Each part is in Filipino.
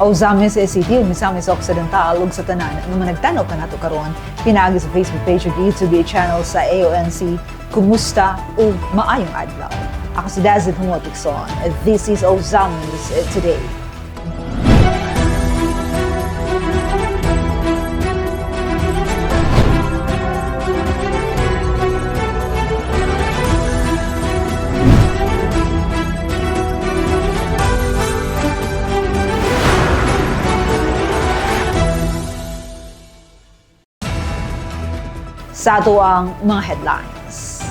Ozamis City, Misamis Occidental, ug sa tanan nga managtanaw kanato karon pinaagi sa Facebook page ug YouTube channel sa AONC. Kumusta ug maayong adlaw. Ako si Dazit Humotikson. This is Ozamis Today. Sa ato ang mga headlines.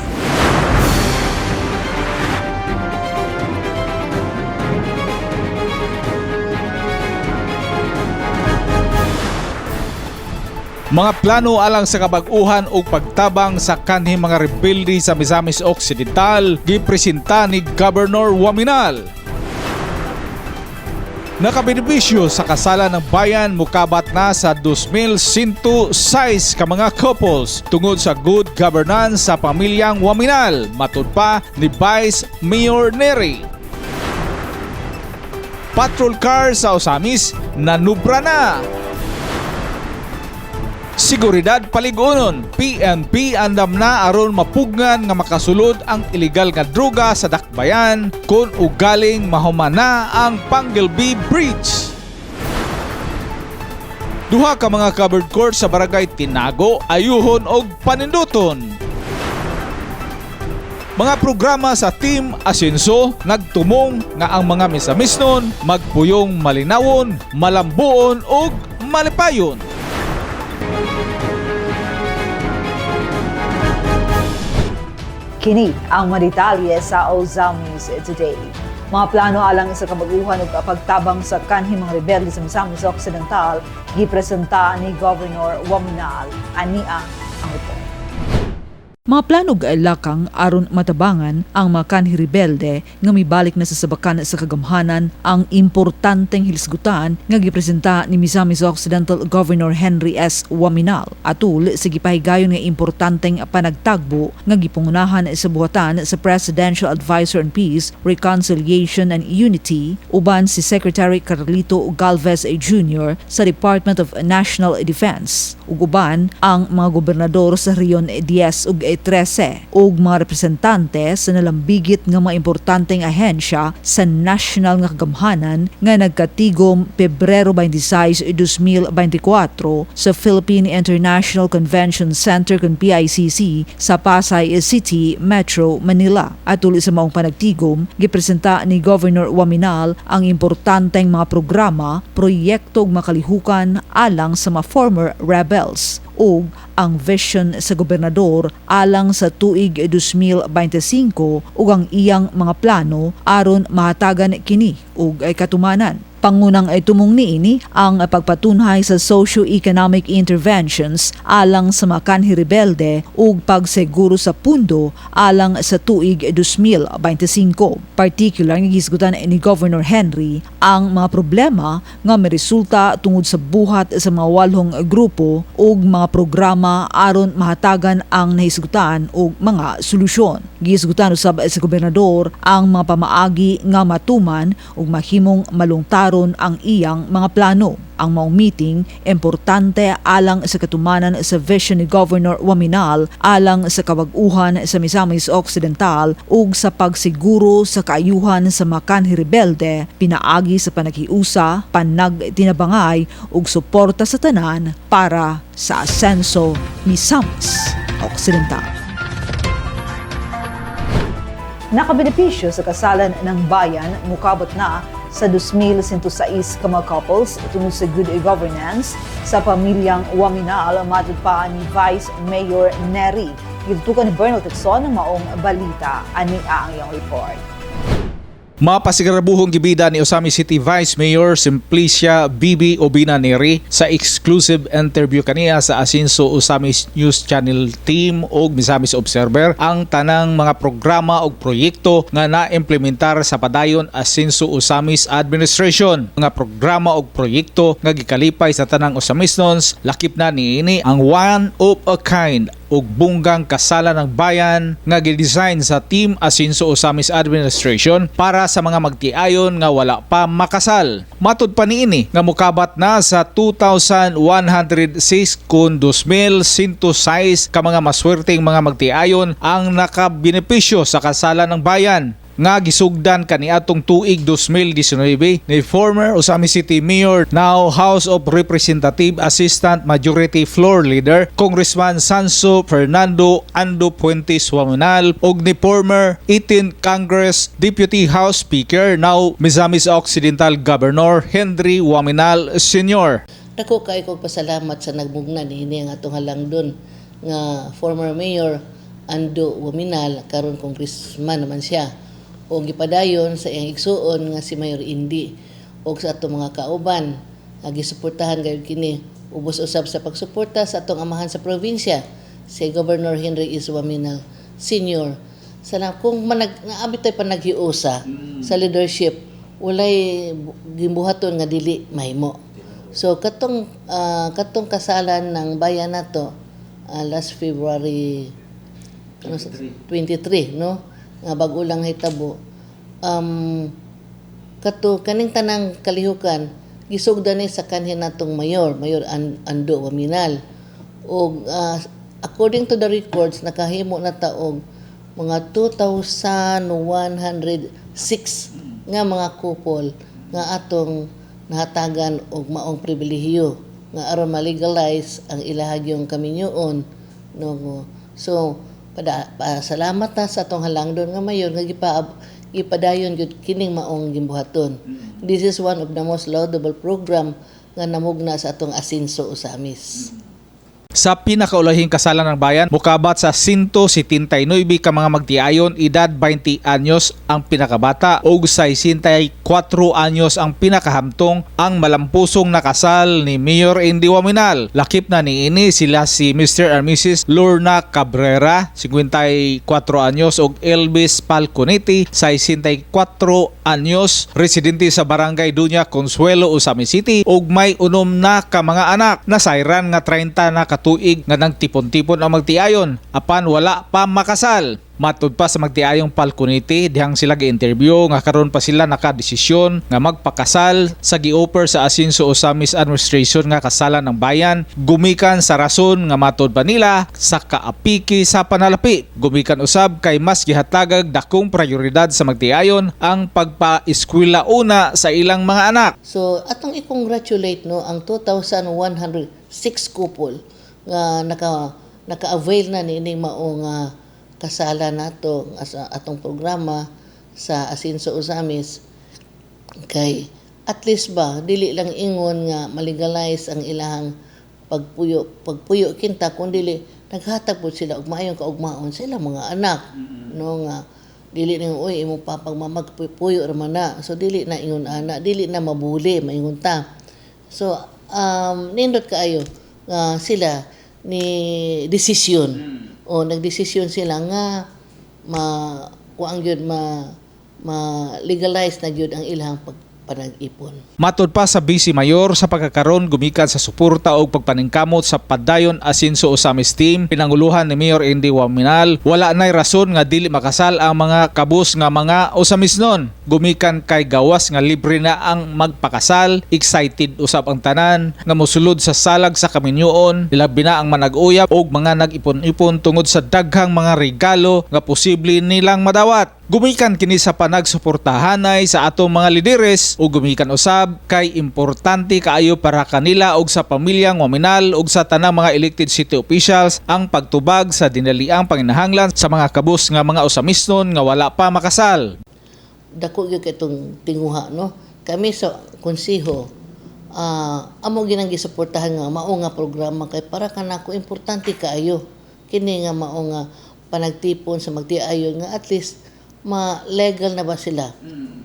Mga plano alang sa kabag-uhan o pagtabang sa kanhing mga rebelde sa Misamis Occidental gipresenta ni Governor Waminal. Nakabenepisyo sa kasalan ng bayan mukabat na sa 2,106 ka mga couples tungod sa good governance sa pamilyang Waminal, matud pa ni Vice Mayor Neri. Patrol car sa Osamis nanubra na. Seguridad paligunon, PNP andam na aron mapugngan nga makasulod ang illegal nga droga sa dakbayan kung ugaling mahumana ang Panglilby Bridge. Duha ka mga covered court sa barangay Tinago, Ayuhon og Paninduton. Mga programa sa Team Asenso nagtumong nga ang mga misamisnon magpuyong malinawon, malambuon og malipayon. Kini ang maritalye sa Ozamis Today. Mga plano alang sa kabaguhan ug pagtabang sa kanhing mga rebelde sa Misamis Occidental gipresenta ni Governor Waminal. Ania ang report. Mga plano lakang aron matabangan ang mga kanhi rebelde nga mibalik na sa sabakan sa kagamhanan ang importanteng hilisgutan nga gipresenta ni Misamis Occidental Governor Henry S. Waminal atul sa gipahigayon nga importanteng panagtagbo nga gipungunahan sa buhatan sa Presidential Advisor on Peace, Reconciliation and Unity uban si Secretary Carlito Galvez Jr. sa Department of National Defense ug uban ang mga gobernador sa Rion 10 ug 13 ug mga representante sa nalambigit nga mga importanteng ahensya sa national nga kagamhanan nga nagkatigom Pebrero 26, 2024 sa Philippine International Convention Center kun PICC sa Pasay City, Metro Manila. Atul sa maong panagtigom, gipresenta ni Governor Waminal ang importanteng mga programa, proyekto ug makalihukan alang sa mga former rebels ug ang vision sa gobernador alang sa tuig 2025 ug ang iyang mga plano aron mahatagan kini ug ay katumanan. Pangunang ay tumong niini ang pagpatunhay sa socio-economic interventions alang sa mga kanhi rebelde ug pagsiguro sa pundo alang sa tuig 2025. Particular nga gisgutan ni Governor Henry ang mga problema nga miresulta tungod sa buhat sa mga 8 grupo ug mga programa aron mahatagan ang nahisgutan ug mga solusyon. Gisgutan usab sa gobernador ang mga pamaagi nga matuman ug mahimong malungtar ang iyang mga plano. Ang maong meeting, importante alang sa katumanan sa vision ni Governor Waminal alang sa kabag-uhan sa Misamis Occidental ug sa pagsiguro sa kaayuhan sa mga kanhi rebelde, pinaagi sa panaghiusa, panagtinabangay ug suporta sa tanan para sa asenso Misamis Occidental. Nakabenepisyo sa kasalan ng bayan mukabot na sa 2,106 ka mga couples tungod sa good governance sa pamilyang Waminal, matud pa ni Vice Mayor Neri. Gitutukan ni Bernal Texon ng maong balita. Ani ang iyong report. Mapasigarabuhong gibida ni Osamis City Vice Mayor Simplicia Bibi Obina Neri sa exclusive interview kaniya sa Asenso Osamis News Channel Team o Misamis Observer ang tanang mga programa o proyekto nga na-implementar sa padayon Asenso Osamis Administration. Mga programa o proyekto nga gikalipay sa tanang Osamisnons, lakip na niini ang one of a kind ug bunggang kasalan ng bayan nga gidesign sa Team Asinso Osamis Administration para sa mga magtiayon nga wala pa makasal. Matud pa niini nga mukabat na sa 2,106 kun 2,106 ka mga maswerteng mga magtiayon ang nakabenepisyo sa kasalan ng bayan nga gisugdan kaniadtong tuig 2019 ni former Osamis City Mayor, now House of Representative Assistant Majority Floor Leader Congressman Sanso Fernando Ando Puentes Waminal ug ni former 18th Congress Deputy House Speaker, now Misamis Occidental Governor Henry Waminal Sr. Dako kay kog pasalamat sa nagbugna niini ang atong halangdon nga former Mayor Ando Waminal, karon congressman naman siya. O gipadayon sa iyang igsuon nga si Mayor Indi o sa atong mga kauban nga gisuportahan gayud kini ubos usab sa pagsuporta sa atong amahan sa probinsya si Governor Henry S. Waminal Sr. Sana kung naabit tay panaghiusa sa leadership, walay gimbuhaton nga dili mahimo. So katong kasalan ng bayan nato last February 23, no? Nga bago lang hitabo, kaning tanang kalihukan gisugdan ni sa kanhin natong Mayor Ando Waminal. O according to the records, nakahimo na taog mga 2,106 nga mga couple nga atong nahatagan og maong pribilehiyo nga aron ma-legalize ang ilahagyong kaminyoon, no? So salamat ta sa atong halangdon nga mayor nga gipadayon gyud kining maong gimbuhaton. This is one of the most laudable program nga namugna sa atong Asinso Osamis. Sa pinakaulahing kasalan ng bayan, mukabat sa 179 ka mga magtiayon, edad 20 anyos ang pinakabata ug 64 anyos ang pinakahamtong ang malampusong nakasal ni Mayor Indy Waminal. Lakip na niini sila si Mr. and Mrs. Lorna Cabrera, 54 anyos ug Elvis Falconetti, 64 anyos, residente sa Barangay Dunya Consuelo, Osamis City ug may unom na ka mga anak. Nasayran nga 30 na tuig nga nang tipon-tipon ang magtiayon apan wala pa makasal. Matud pa sa magtiayong Falconetti, dihang sila gi-interview nga karon pa sila nakadesisyon nga magpakasal sa gi-offer sa Asinso Osamis Administration nga kasalan ng bayan, gumikan sa rason nga matud pa nila sa kaapiki sa panalapi. Gumikan usab kay mas gihatagag dakong prioridad sa magtiayon ang pagpa-eskwela una sa ilang mga anak. So atong i-congratulate no ang 2,106 couple nga naka-avail na niining maong kasalan nato sa atong programa sa Asinso Osamis, kay at least ba dili lang ingon nga malegalize ang ilahang pagpuyo kinta, kundi naghatag pud sila og maayong kaugmaon sa ilang mga anak, no, nga dili ning oy imong papag mamagpuyo ra man na, so dili na ingon ana, dili na mabuli maingon ta. So nindot kaayo sila ni desisyon o nagdesisyon sila nga kuang gyud legalize na gyud ang ilang panag-ipon. Matud pa sa Vice Mayor, sa pagkakaroon gumikan sa suporta o pagpaningkamot sa padayon Asinso Osamis team pinanguluhan ni Mayor Indy Waminal, wala nay rason nga dili makasal ang mga kabus nga mga Osamisnon. Gumikan kay gawas nga libre na ang magpakasal, excited usab ang tanan nga mosulod sa salag sa kaminyoon, ilabi na ang manag-uyab og mga nag-ipon-ipon tungod sa daghang mga regalo nga posible nilang madawat. Gumikan kini sa panagsuportahanay sa atong mga lideres o gumikan usab kay importante kaayo para kanila og sa pamilyang Waminal og sa tanang mga elected city officials ang pagtubag sa dinaliang panginahanglan sa mga kabus nga mga Osamisnon nga wala pa makasal. Dako gyud kay itong tinguha, no? Kami sa konseho amo ginang gisuportahan nga mao nga programa kay para kanako importante kaayo kini nga mao nga panagtipon sa magtiayon nga at least ma-legal na ba sila?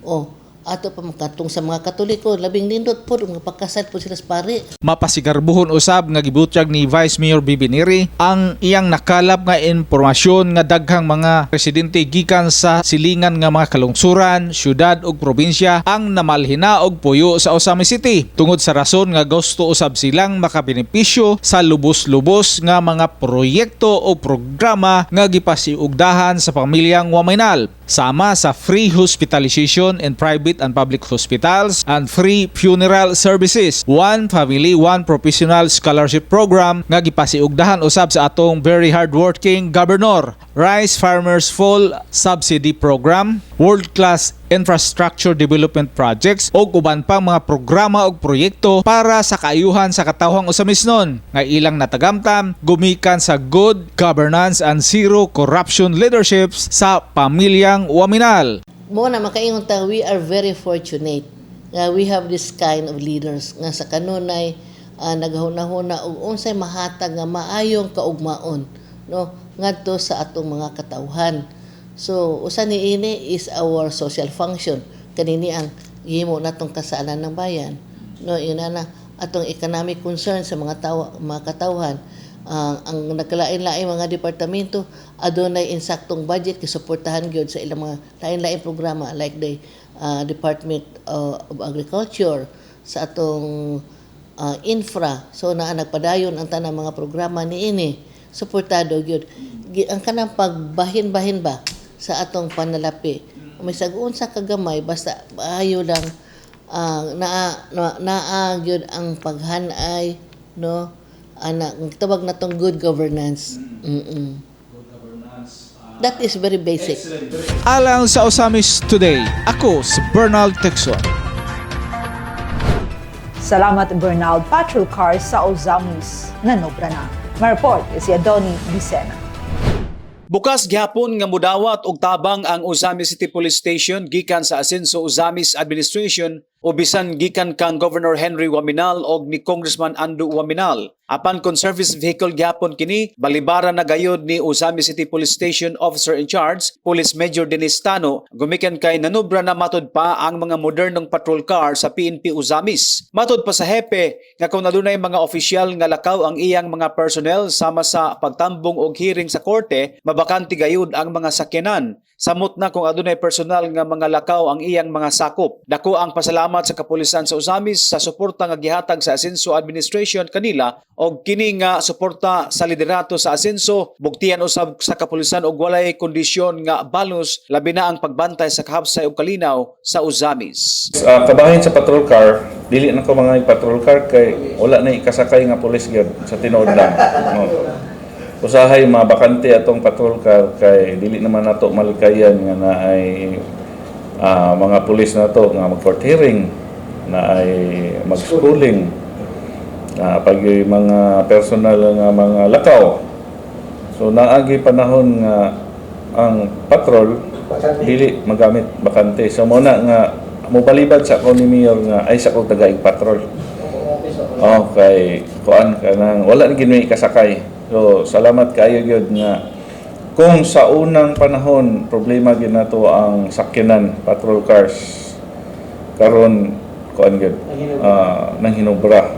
O ato pa makatong sa mga Katoliko, labing nindot po, mga pagkasal po sila sa pari. Mapasigarbuhon usab nga gibutyag ni Vice Mayor Bibi Neri ang iyang nakalap nga impormasyon nga daghang mga residente gikan sa silingan nga mga kalungsuran, syudad ug probinsya ang namalhina og puyo sa Osamis City tungod sa rason nga gusto usab silang makabenepisyo sa lubos-lubos nga mga proyekto o programa nga gipasiugdahan sa pamilyang Wamaynal, sama sa free hospitalization in private and public hospitals and free funeral services, one family, one professional scholarship program nga gipasiugdahan usab sa atong very hardworking governor, Rice Farmers Full Subsidy Program, world-class infrastructure development projects o uban pang mga programa o proyekto para sa kaayuhan sa katawhang Osamisnon nga ilang natagamtam gumikan sa good governance and zero corruption leaderships sa pamilyang Waminal. Mo na makaingon ta, we are very fortunate nga we have this kind of leaders nga sa kanunay naghuna-huna og unsay mahatag nga maayong kaugmaon, no, ngadto sa atong mga katawhan. So usa niini is our social function, kanini ang gihimo natong kasalan ng bayan, no, ina na atong economic concern sa mga katawhan. Ang nagkalain-lain mga departamento adunay insaktong budget kisuportahan gyud sa ilang mga lain-lain programa like the Department of Agriculture sa atong infra. So naa nagpadayon ang tanang mga programa niini suportado gyud ang kanang pagbahin-bahin ba sa atong panalapi. May saguon sa kagamay basta maayo lang naa gyud ang paghanay, no, tawag na tong good governance. That is very basic. Alang sa Osamis Today, ako si Bernald Texon. Salamat Bernal. Patrol cars sa Osamis nanobra na. Ma-report si Adoni Vicena. Bukas gihapon nga mudawat og tabang ang Osamis City Police Station gikan sa Asenso Osamis Administration o bisan gikan kang Governor Henry Waminal og ni Congressman Andu Waminal. Apan kon service vehicle gihapon kini, balibara na gayod ni Osamis City Police Station Officer in Charge, Police Major Dennis Tano, gumikan kay nanubra na matud pa ang mga modernong patrol car sa PNP Osamis. Matud pa sa hepe nga kung nadunay mga opisyal nga lakaw ang iyang mga personnel sama sa pagtambong og hearing sa korte, mabakanti gayud ang mga sakyanan. Samot na kung adunay personal nga mga lakaw ang iyang mga sakop. Dako ang pasalamat sa kapulisan sa Osamis sa suporta nga gihatag sa Asenso Administration kanila og kini nga suporta sa liderato sa Asenso, bugtian usab sa kapulisan og walay kondisyon nga balos labi na ang pagbantay sa kahapsay ug kalinaw sa Osamis. Kabahin sa patrol car, dili na ko mga patrol car kay wala na ikasakay nga pulis gyud sa tinuod lang. No. Usahay mabakante atong patrol car kay dili naman nato malikayan nga na ay mga pulis na to nga mag-court hearing, na ay mag-schooling, pag mga personal nga mga lakaw. So naagi panahon nga ang patrol dili magamit bakante. So muna nga mobalibad sa ako ni Mayor nga ay sa kong tagaig patrol. Okay, kuan kanang wala na gid may kasakay. So salamat kayo gyud nga kung sa unang panahon problema gyud nato ang sakyanan patrol cars karon kuan gyud nang hinubra.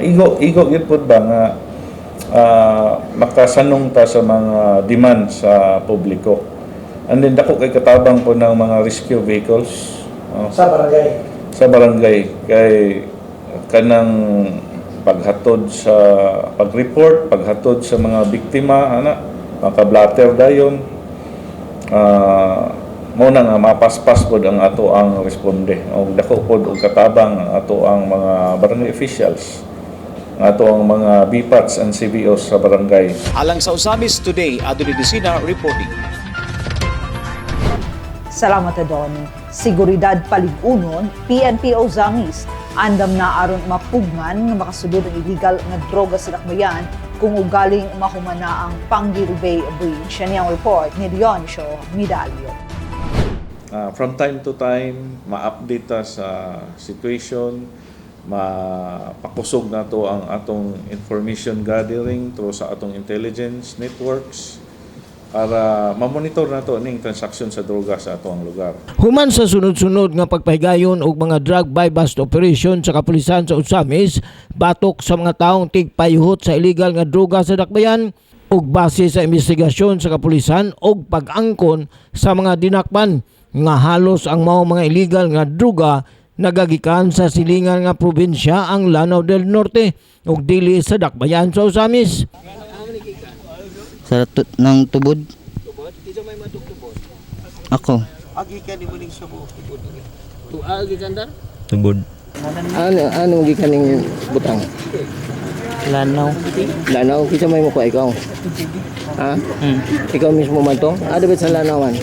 Igo gyud pud ba nga makasanong ta sa mga demand sa publiko. And then dako kay katabang po ng mga rescue vehicles sa barangay kay kanang paghatod sa pag-report, paghatod sa mga biktima, maka-blatter dayon. Muna nga mapaspas pod ang ato ang responde. Og dako pod og katabang ang ato ang mga barangay officials, ato ang mga BPATs and CBOs sa barangay. Alang sa Osamis Today, Adoni Vicena reporting. Salamat Adoni. Seguridad paligunon, PNP Osamis. Andam na aron mapugngan nga makasulod ang illegal nga droga sa dakbayan kung ugaling mahumana ang Panguil Bay Bridge. Yan ang report ni Dionisio Medalio. From time to time, ma-update ta sa situation, mapakusog na to ang atong information gathering through sa atong intelligence networks. para mamonitor na to ning transaksyon sa droga sa atong lugar. Human sa sunod-sunod nga pagpahigayon og mga drug buy-bust operation sa kapulisan sa Osamis, batok sa mga taong tigpayuhot sa illegal nga droga sa dakbayan ug base sa investigasyon sa kapulisan og pag-angkon sa mga dinakpan nga halos ang mao mga illegal nga droga nagagikan sa silingan nga probinsya ang Lanao del Norte ug dili sa dakbayan sa Osamis. Sa ng tubod. Ako. Tubod. Ano gikan ning butang? Lanaw. Lanao, kita may mukha ikaw. Ha? Ikaw mismo man to? Ada ba sa Lanawan?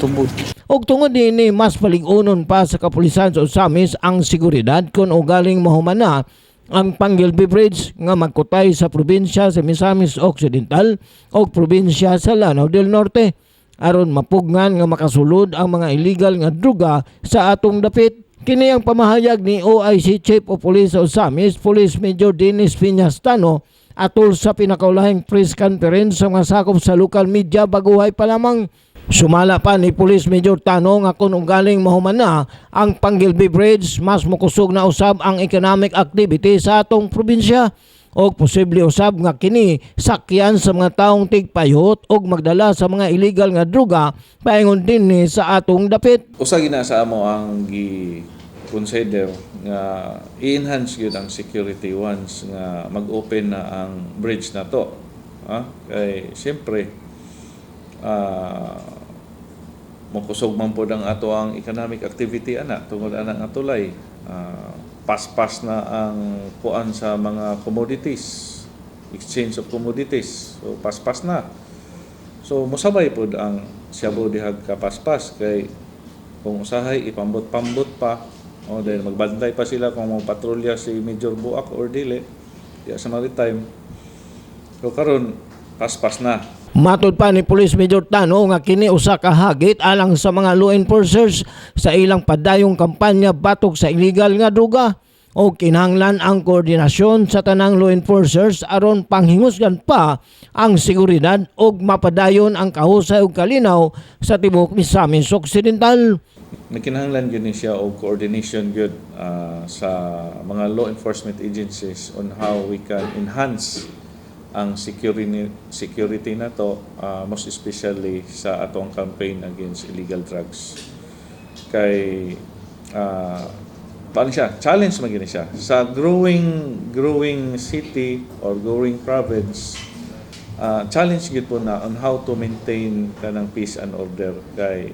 Tubod. Og tungod dinhi mas palig-unon pa sa kapulisan sa Osamis ang seguridad kun ugaling mahumana ang Panggilby Bridge nga magkutay sa probinsya sa Misamis Occidental o probinsya sa Lanao del Norte aron mapugnan nga makasulod ang mga illegal nga droga sa atong dapit. Kini ang pamahayag ni OIC Chief of Police sa Osamis, Police Major Dennis Piñastano atol sa pinakaulahing press conference sa mga sakop sa local media baguhay pa lamang. Sumala pa ni Police Major Tano nga kung ugaling mahumana ang Panggilby Bridge, mas mukusog na usab ang economic activity sa atong probinsya o posible usab nga kini sakyan sa mga taong tigpayot o magdala sa mga illegal nga droga paingon din ni sa atong dapit. Usa gina sa amo ang gi-consider nga i-enhance gyud ang security once nga mag-open na ang bridge na to. Kay siyempre makusog man po ang ato ang economic activity tungod anang atulay. Paspas na ang kuan sa mga commodities, exchange of commodities. So paspas na. So mosabay po ang Siabo dihag kapaspas kay kung usahay ipambot-pambot pa o then magbantay pa sila kung mga patrolya si Major Buak or dili sa maritime. So karon paspas na. Matod pa ni Police Major Tano nga kini usa ka hagit alang sa mga law enforcers sa ilang padayong kampanya batok sa illegal nga droga o kinahanglan ang koordinasyon sa tanang law enforcers aron panghingusgan pa ang seguridad ug mapadayon ang kahusay ug kalinaw sa tibuok Misamis Occidental. Nakinahanglan gyud ni siya og coordination gyud sa mga law enforcement agencies on how we can enhance ang security na to, most especially sa atong campaign against illegal drugs. Kay paano siya? Challenge magini siya sa growing city or growing province. Challenge gid po na on how to maintain kanang peace and order kay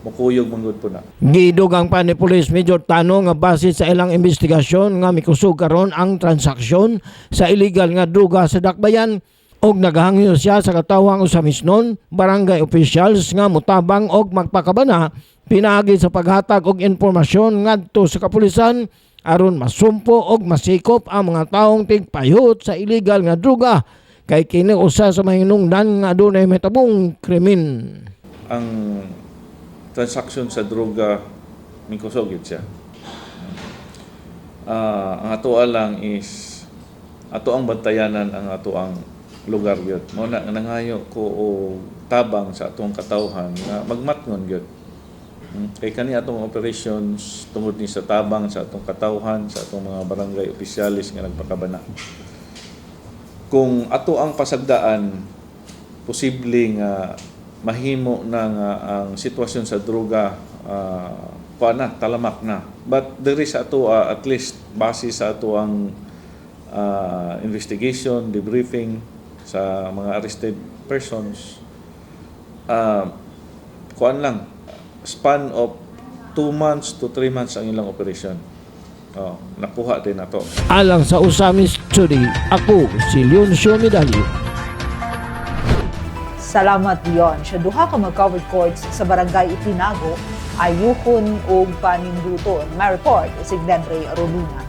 mukuyog manggod po na. Gidugang pa ni Police Major Tano nga base sa ilang investigasyon nga mikusog karon ang transaksyon sa illegal nga droga sa dakbayan og naghangyo siya sa katawang Osamisnon barangay officials nga mutabang og magpakabana pinaagi sa paghatag og impormasyon ngadto sa kapulisan aron masumpo og masikop ang mga taong tigpayot sa illegal nga droga kay kini usa sa mahinungdan nga adunay metabong krimen. Ang transaksyon sa droga mikusogit siya. Ang ato lang is ato ang bantayanan ang ato ang lugar gyud. Mao na nangayo ko o tabang sa atong katawhan nga magmatngon gyud. Kay kani atong operations tungod ni sa tabang sa atong katawhan sa atong mga barangay opisyalis nga nagpakabana. Kung ato ang pasagdaan posible nga mahimo na nga ang sitwasyon sa droga talamak na. But there is ato at least base sa ato ang investigation, debriefing sa mga arrested persons. Span of 2 months to 3 months ang ilang operation. Nakuha din nato. Alang sa Osamis Today, ako si Leoncio Medalio. Salamat Leon. Siya duha ka mag-covered courts sa barangay Itinago, Ayukon ug Paninduton. My report is Igdenre Romina.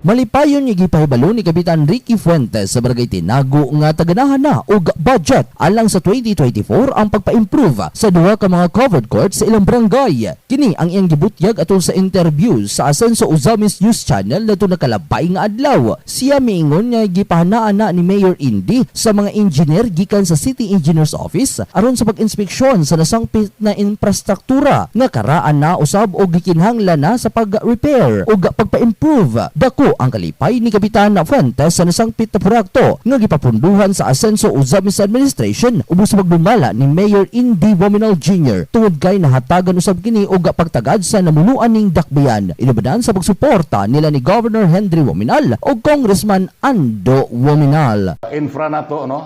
Malipayon ni gipahibalo ni Kapitan Ricky Fuentes sa Barangay Tinago nga taganahan na og budget alang sa 2024 ang pagpa-improve sa duha ka mga covered courts sa ilang barangay. Kini ang iyang gibutyag atol sa interview sa Asenso Uzamis News Channel nato nakalabay nga adlaw. Siya miingon nga gipahanaan na ni Mayor Indy sa mga engineer gikan sa City Engineers Office aron sa pag-inspeksyon sa nasangpit na infrastruktura nga karaan na usab og gikinahanglan na sa pag-repair ug pagpa-improve. Dako ang kalipay ni Kapitan Fuentes sa nasangpit na proyekto nga gipapunduhan sa Asenso Uzamis Administration ubos sa pagdumala ni Mayor Indy Wominal Jr. tungod kay nahatagan usab kini og pagtagad sa namunuan ning dakbayan inubadan sa pagsuporta nila ni Governor Henry Wominal o Congressman Ando Wominal. Infra na to, no?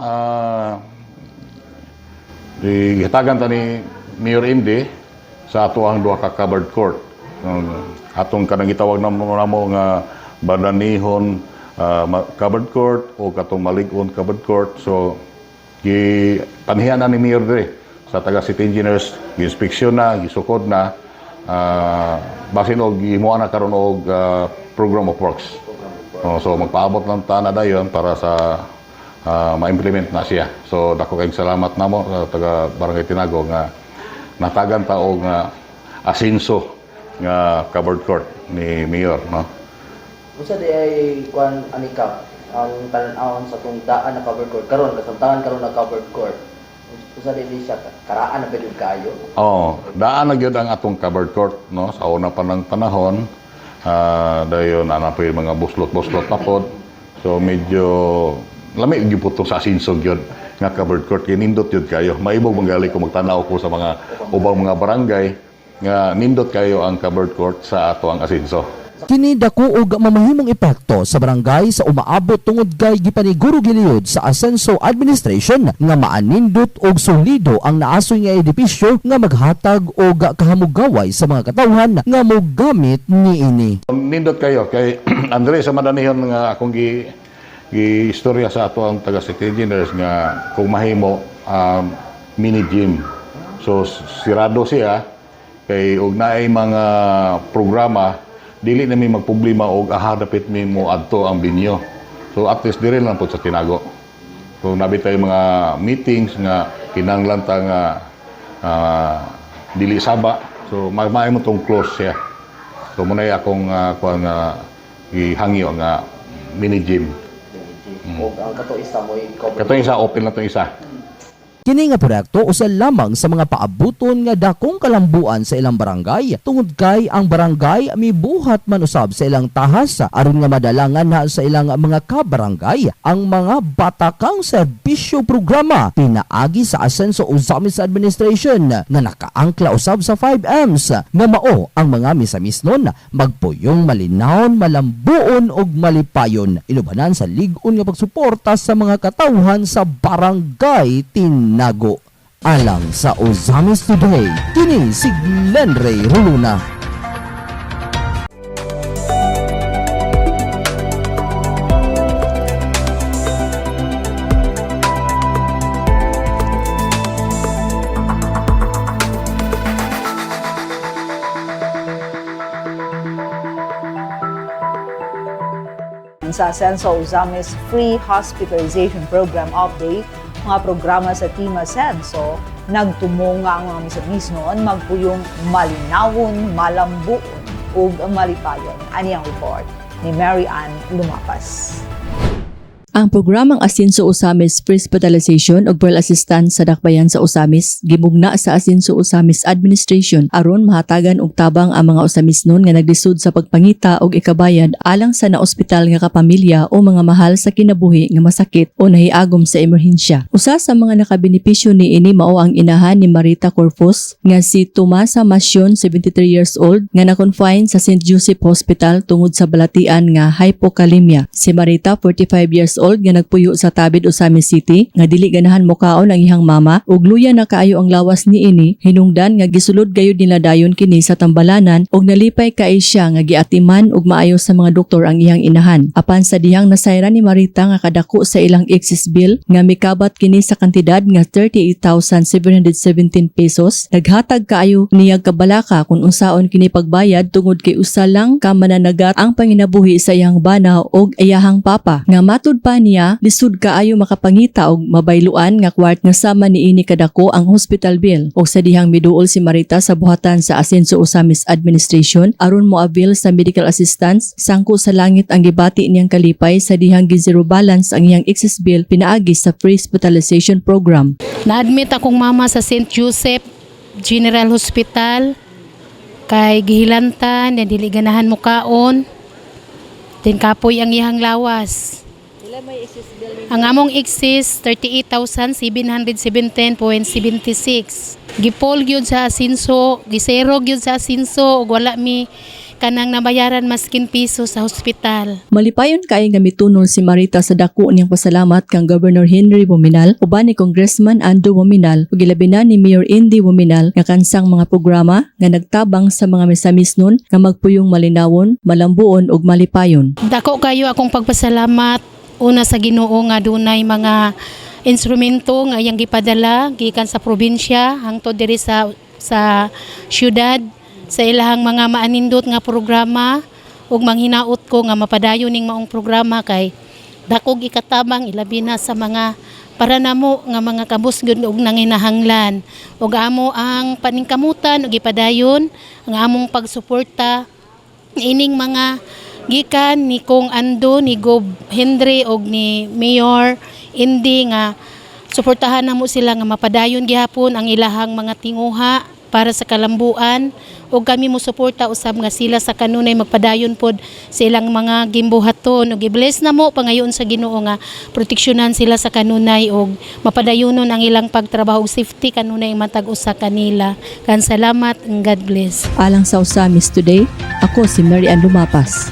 Gihatagan ta ni Mayor Indy sa ato ang duha ka covered court. Atong kanang gitawag na mo nga Bananihon covered court o katong Malig-on covered court. So panhiyan na ni Mayor dire sa taga City Engineers, gi-inspeksyon na, gisukod na, basin og gihimuan na karon og program of works. So magpaabot lang ta na dayon para sa ma-implement na siya. So dako kayong salamat namo sa taga Barangay Tinago nga natagan ta og asinso nga covered court ni Mayor, no? Usa di ay kuan anika ang tan-awon sa tong daan na covered court karon kasamtangan karon na covered court. Usa di siya karaan na pwede kayo. Daan na gyud ang atong covered court, no? Sa una pa ng panahon, dayon ana pa yung mga buslot-buslot na pod. So medyo lami gyud putong sa asinso gyud nga covered court kay nindot yun kayo. Maibog manggali ko magtanaw ko sa mga ubang mga barangay nga nindot kayo ang covered court sa ato ang asinso. Kini dako og mamahimong epekto sa barangay sa umaabot tungod kay gipaniguro giliud sa Asenso Administration nga maanindot og solido ang naasoy nga edipisyo nga maghatag og kahamugaway sa mga katawhan nga mogamit niini. Nindot kayo kay Andre sa Madanihon nga akong istorya sa ato ang taga City Engineers nga kung mahimo mini gym. So sirado siya kay og naay mga programa dili na may magproblema og dapit mi mo adto ang binyo. So at least dire lang po sa Tinago. So nabi tayo mga meetings nga kinahanglan ta nga dili saba. So magmay mo tong close siya. So munay akong kuan nga ihangyo nga mini gym. O ang kato isa mo Kato isa open lang to isa. Kini nga proyekto usa lamang sa mga paabuton nga dakong kalambuan sa ilang barangay tungod kay ang barangay mibuhat man usab sa ilang tahas aron nga madalangan na sa ilang mga kabarangay ang mga batakang serbisyo programa pinaagi sa Asenso Uzamis Administration nga nakaangkla usab sa 5Ms nga mao ang mga misamisnon magpuyong malinawon, malambuon ug malipayon inubanan sa lig-on nga pagsuporta sa mga katawhan sa barangay Tinago. Alang sa Uzamis Today, kini si Glenn Ray Ruluna. Sa Asenso Uzamis Free Hospitalization Program Update, mga programa sa Team Asenso, nagtumong nga ang mga misabis noon magpuyong malinawon, malambuon ug malipayon. Ani ang report ni Mary Ann Lumapas. Ang programang Asenso Uzamis Free Hospitalization ug Pearl Assistance sa dakbayan sa Uzamis gimugna sa Asenso Uzamis Administration aron mahatagan og tabang ang mga Uzamisnon nga naglisod sa pagpangita og ikabayad alang sa naospital nga kapamilya o mga mahal sa kinabuhi nga masakit o nahiagom sa emerhensya. Usa sa mga nakabenepisyo niini mao ang inahan ni Marita Corpus nga si Tomasa Masyon, 73 years old, nga na-confine sa St. Joseph Hospital tungod sa balatian nga hypokalemia. Si Marita, 45 years old nga nagpuyo sa tabid Osamis City nga dili ganahan mokaon ang ihang mama ug luya na kaayo ang lawas niini hinungdan nga gisulod gayud nila dayon kini sa tambalanan ug nalipay kay siya nga giatiman ug maayo sa mga doktor ang iyang inahan. Apan sa dihang nasayran ni Marita nga kadako sa ilang excess bill nga mikabat kini sa kantidad nga 38,717 pesos, naghatag kaayo niyag kabalaka kung unsaon kini pagbayad tungod kay usa lang ka mananagat ang panginabuhi sa iyang bana og iyahang papa. Nga matud pa niya, lisod kaayo makapangita og mabayluan nga kwart nga sama niini kadako ang hospital bill. Og sa dihang miduol si Marita sa buhatan sa Asenso Osamis Administration aron mo avail sa medical assistance, sangko sa langit ang gibati niyang kalipay sa dihang gi-zero balance ang iyang excess bill pinaagi sa free hospitalization program. Na-admit akong mama sa St. Joseph General Hospital kay gihilantan na dili ganahan mo kaon din kapoy ang iyang lawas. Ang among excess 38,717.76. Gipol gyud sa Asenso, gisero gyud sa Asenso ug wala mi kanang nabayaran maskin piso sa hospital. Malipayon kay nga mitunol si Marita sa dako niyang pasalamat kang Governor Henry Wominal uban ni Congressman Ando Wominal ug ilabi na ni Mayor Indy Wominal nga kansang mga programa nga nagtabang sa mga misamisnon nga magpuyong malinawon, malambuon ug malipayon. Dako kayo akong pagpasalamat una sa Ginoo nga dunay mga instrumento nga iyang gipadala gikan sa probinsya hangtod diri sa syudad sa ilahang mga maanindot nga programa ug manghinaot ko nga mapadayon ning maong programa kay dakog ikatabang ilabi na sa mga para namo nga mga kabusgod ug nanginahanglan ug amo ang paningkamutan ug ipadayon ang among pagsuporta ining mga gikan ni Kong Ando, ni Gob Henry ug ni Mayor Indy nga suportahan namo sila nga mapadayon gihapon ang ilahang mga tinguha para sa kalambuan ug kami mo suporta usab nga sila sa kanunay magpadayon pod sa ilang mga gimbuhaton ug i-bless namo pangayon sa Ginoo nga proteksyonan sila sa kanunay ug mapadayonon ang ilang pagtrabaho ug safety kanunay matag usa kanila. Kan salamat and God bless. Alang sa Osamis Today, ako si Mary Ann Lumapas.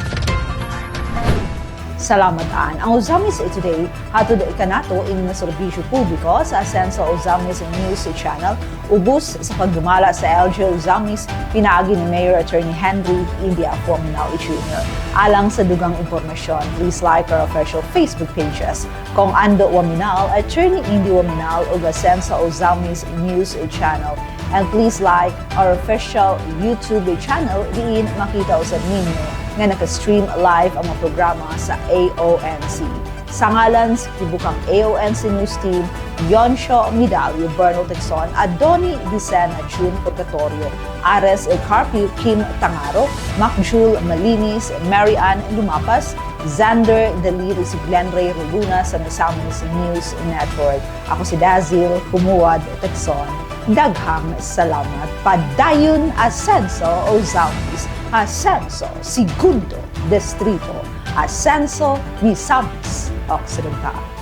Salamat an. Ang Osamis Today hatod ikanato in serbisyo publiko sa Asenso Osamis News Channel ubos sa pagdumala sa LG Osamis pinaagi ni Mayor Attorney Henry India Wominal Jr. Alang sa dugang impormasyon, please like our official Facebook pages Kong Ando Wominal, Attorney Indy Wominal ug Asenso Osamis News Channel. And please like our official YouTube channel diin makita usab ninyo nga naka-stream live ang mga programa sa AONC. Sa ngalan sa tibukang AONC News Team, Yonsho Midalio, Berno Texon, Adoni Dicena, June Purgatorio, Ares El Carpio, Kim Tangaro, Macjul Malinis, Mary Ann Lumapas, Xander Daliri, si Glenn Ray Ruluna sa Misamis News Network. Ako si Dazil Humuad Texon. Daghang salamat. Padayon Asenso Osamis, Asenso Segundo Distrito, Asenso Misamis Occidental.